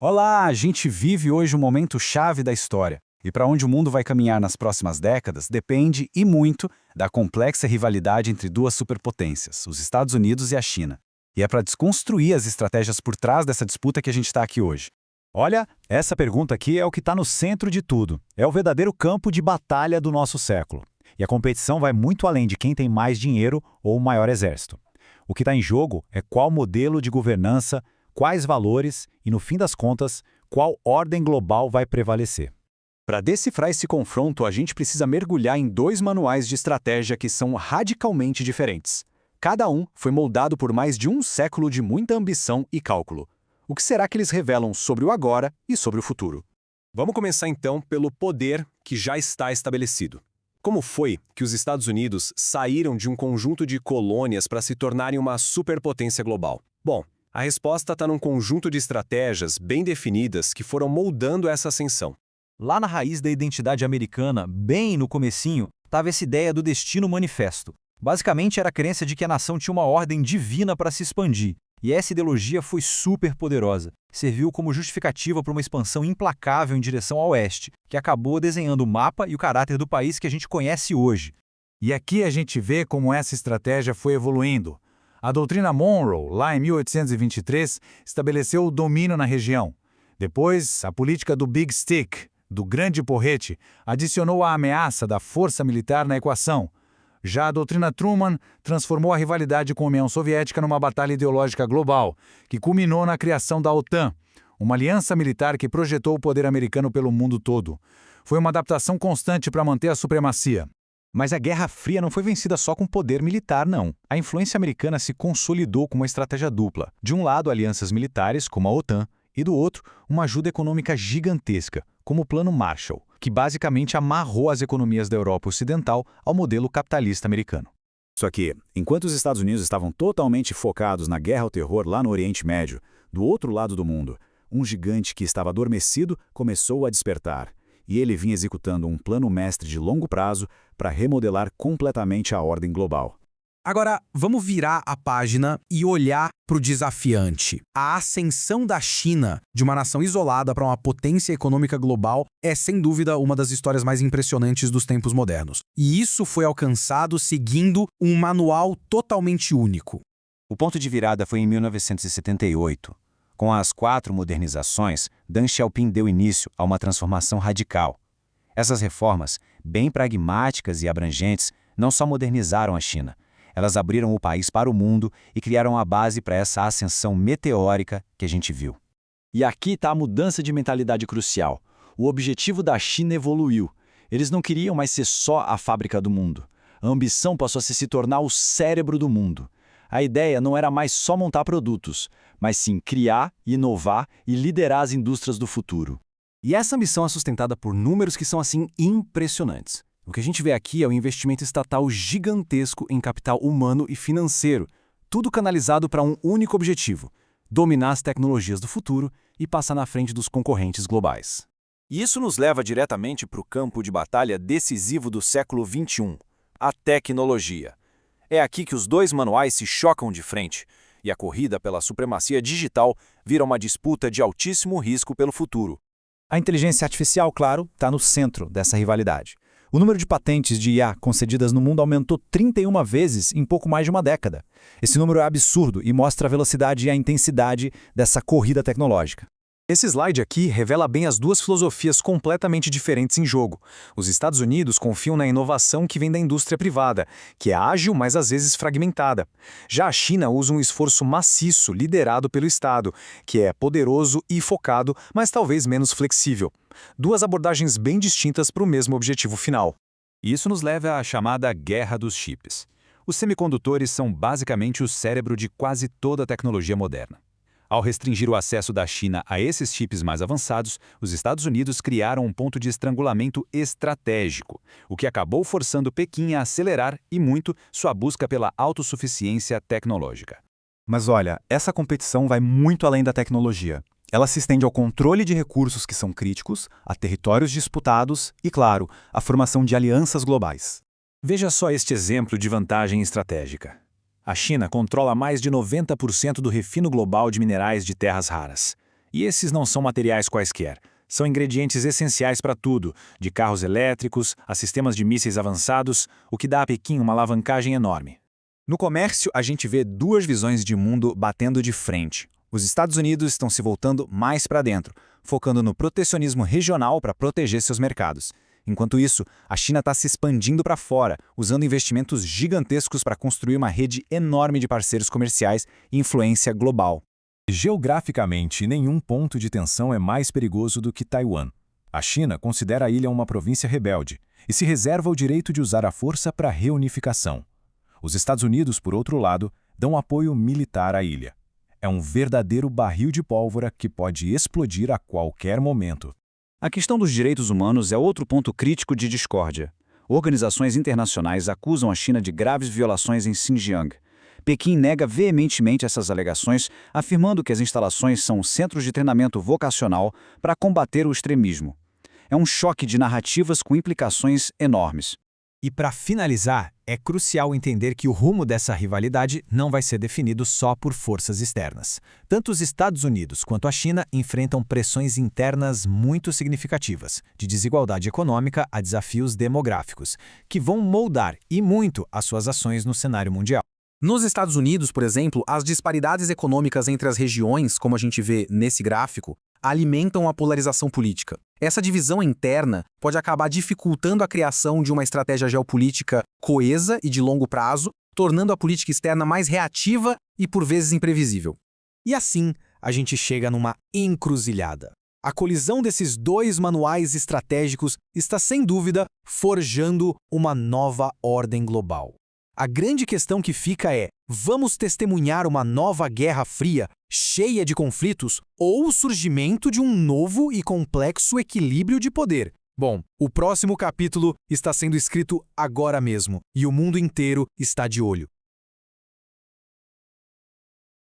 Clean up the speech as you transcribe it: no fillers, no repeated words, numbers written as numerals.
Olá, a gente vive hoje um momento chave da história. E para onde o mundo vai caminhar nas próximas décadas depende, e muito, da complexa rivalidade entre duas superpotências, os Estados Unidos e a China. E é para desconstruir as estratégias por trás dessa disputa que a gente está aqui hoje. Olha, essa pergunta aqui é o que está no centro de tudo. É o verdadeiro campo de batalha do nosso século. E a competição vai muito além de quem tem mais dinheiro ou o maior exército. O que está em jogo é qual modelo de governança, quais valores e, no fim das contas, qual ordem global vai prevalecer. Para decifrar esse confronto, a gente precisa mergulhar em dois manuais de estratégia que são radicalmente diferentes. Cada um foi moldado por mais de um século de muita ambição e cálculo. O que será que eles revelam sobre o agora e sobre o futuro? Vamos começar então pelo poder que já está estabelecido. Como foi que os Estados Unidos saíram de um conjunto de colônias para se tornarem uma superpotência global? Bom, a resposta está num conjunto de estratégias bem definidas que foram moldando essa ascensão. Lá na raiz da identidade americana, bem no comecinho, estava essa ideia do destino manifesto. Basicamente era a crença de que a nação tinha uma ordem divina para se expandir. E essa ideologia foi super poderosa. Serviu como justificativa para uma expansão implacável em direção ao oeste, que acabou desenhando o mapa e o caráter do país que a gente conhece hoje. E aqui a gente vê como essa estratégia foi evoluindo. A doutrina Monroe, lá em 1823, estabeleceu o domínio na região. Depois, a política do Big Stick, do grande porrete, adicionou a ameaça da força militar na equação. Já a doutrina Truman transformou a rivalidade com a União Soviética numa batalha ideológica global, que culminou na criação da OTAN, uma aliança militar que projetou o poder americano pelo mundo todo. Foi uma adaptação constante para manter a supremacia. Mas a Guerra Fria não foi vencida só com poder militar, não. A influência americana se consolidou com uma estratégia dupla. De um lado, alianças militares, como a OTAN, e do outro, uma ajuda econômica gigantesca, como o Plano Marshall, que basicamente amarrou as economias da Europa Ocidental ao modelo capitalista americano. Só que, enquanto os Estados Unidos estavam totalmente focados na guerra ao terror lá no Oriente Médio, do outro lado do mundo, um gigante que estava adormecido começou a despertar. E ele vinha executando um plano mestre de longo prazo para remodelar completamente a ordem global. Agora, vamos virar a página e olhar para o desafiante. A ascensão da China, de uma nação isolada para uma potência econômica global, é sem dúvida uma das histórias mais impressionantes dos tempos modernos. E isso foi alcançado seguindo um manual totalmente único. O ponto de virada foi em 1978. Com as 4 modernizações, Deng Xiaoping deu início a uma transformação radical. Essas reformas, bem pragmáticas e abrangentes, não só modernizaram a China, elas abriram o país para o mundo e criaram a base para essa ascensão meteórica que a gente viu. E aqui está a mudança de mentalidade crucial. O objetivo da China evoluiu. Eles não queriam mais ser só a fábrica do mundo. A ambição passou a se tornar o cérebro do mundo. A ideia não era mais só montar produtos, mas sim criar, inovar e liderar as indústrias do futuro. E essa ambição é sustentada por números que são assim impressionantes. O que a gente vê aqui é um investimento estatal gigantesco em capital humano e financeiro, tudo canalizado para um único objetivo: dominar as tecnologias do futuro e passar na frente dos concorrentes globais. E isso nos leva diretamente para o campo de batalha decisivo do século XXI, a tecnologia. É aqui que os dois manuais se chocam de frente, e a corrida pela supremacia digital vira uma disputa de altíssimo risco pelo futuro. A inteligência artificial, claro, está no centro dessa rivalidade. O número de patentes de IA concedidas no mundo aumentou 31 vezes em pouco mais de uma década. Esse número é absurdo e mostra a velocidade e a intensidade dessa corrida tecnológica. Esse slide aqui revela bem as duas filosofias completamente diferentes em jogo. Os Estados Unidos confiam na inovação que vem da indústria privada, que é ágil, mas às vezes fragmentada. Já a China usa um esforço maciço liderado pelo Estado, que é poderoso e focado, mas talvez menos flexível. Duas abordagens bem distintas para o mesmo objetivo final. Isso nos leva à chamada Guerra dos Chips. Os semicondutores são basicamente o cérebro de quase toda a tecnologia moderna. Ao restringir o acesso da China a esses chips mais avançados, os Estados Unidos criaram um ponto de estrangulamento estratégico, o que acabou forçando Pequim a acelerar, e muito, sua busca pela autossuficiência tecnológica. Mas olha, essa competição vai muito além da tecnologia. Ela se estende ao controle de recursos que são críticos, a territórios disputados e, claro, a formação de alianças globais. Veja só este exemplo de vantagem estratégica. A China controla mais de 90% do refino global de minerais de terras raras. E esses não são materiais quaisquer. São ingredientes essenciais para tudo, de carros elétricos a sistemas de mísseis avançados, o que dá a Pequim uma alavancagem enorme. No comércio, a gente vê duas visões de mundo batendo de frente. Os Estados Unidos estão se voltando mais para dentro, focando no protecionismo regional para proteger seus mercados. Enquanto isso, a China está se expandindo para fora, usando investimentos gigantescos para construir uma rede enorme de parceiros comerciais e influência global. Geograficamente, nenhum ponto de tensão é mais perigoso do que Taiwan. A China considera a ilha uma província rebelde e se reserva o direito de usar a força para a reunificação. Os Estados Unidos, por outro lado, dão apoio militar à ilha. É um verdadeiro barril de pólvora que pode explodir a qualquer momento. A questão dos direitos humanos é outro ponto crítico de discórdia. Organizações internacionais acusam a China de graves violações em Xinjiang. Pequim nega veementemente essas alegações, afirmando que as instalações são centros de treinamento vocacional para combater o extremismo. É um choque de narrativas com implicações enormes. E para finalizar, é crucial entender que o rumo dessa rivalidade não vai ser definido só por forças externas. Tanto os Estados Unidos quanto a China enfrentam pressões internas muito significativas, de desigualdade econômica a desafios demográficos, que vão moldar e muito as suas ações no cenário mundial. Nos Estados Unidos, por exemplo, as disparidades econômicas entre as regiões, como a gente vê nesse gráfico, alimentam a polarização política. Essa divisão interna pode acabar dificultando a criação de uma estratégia geopolítica coesa e de longo prazo, tornando a política externa mais reativa e, por vezes, imprevisível. E assim, a gente chega numa encruzilhada. A colisão desses dois manuais estratégicos está, sem dúvida, forjando uma nova ordem global. A grande questão que fica é: vamos testemunhar uma nova Guerra Fria, cheia de conflitos, ou o surgimento de um novo e complexo equilíbrio de poder? Bom, o próximo capítulo está sendo escrito agora mesmo, e o mundo inteiro está de olho.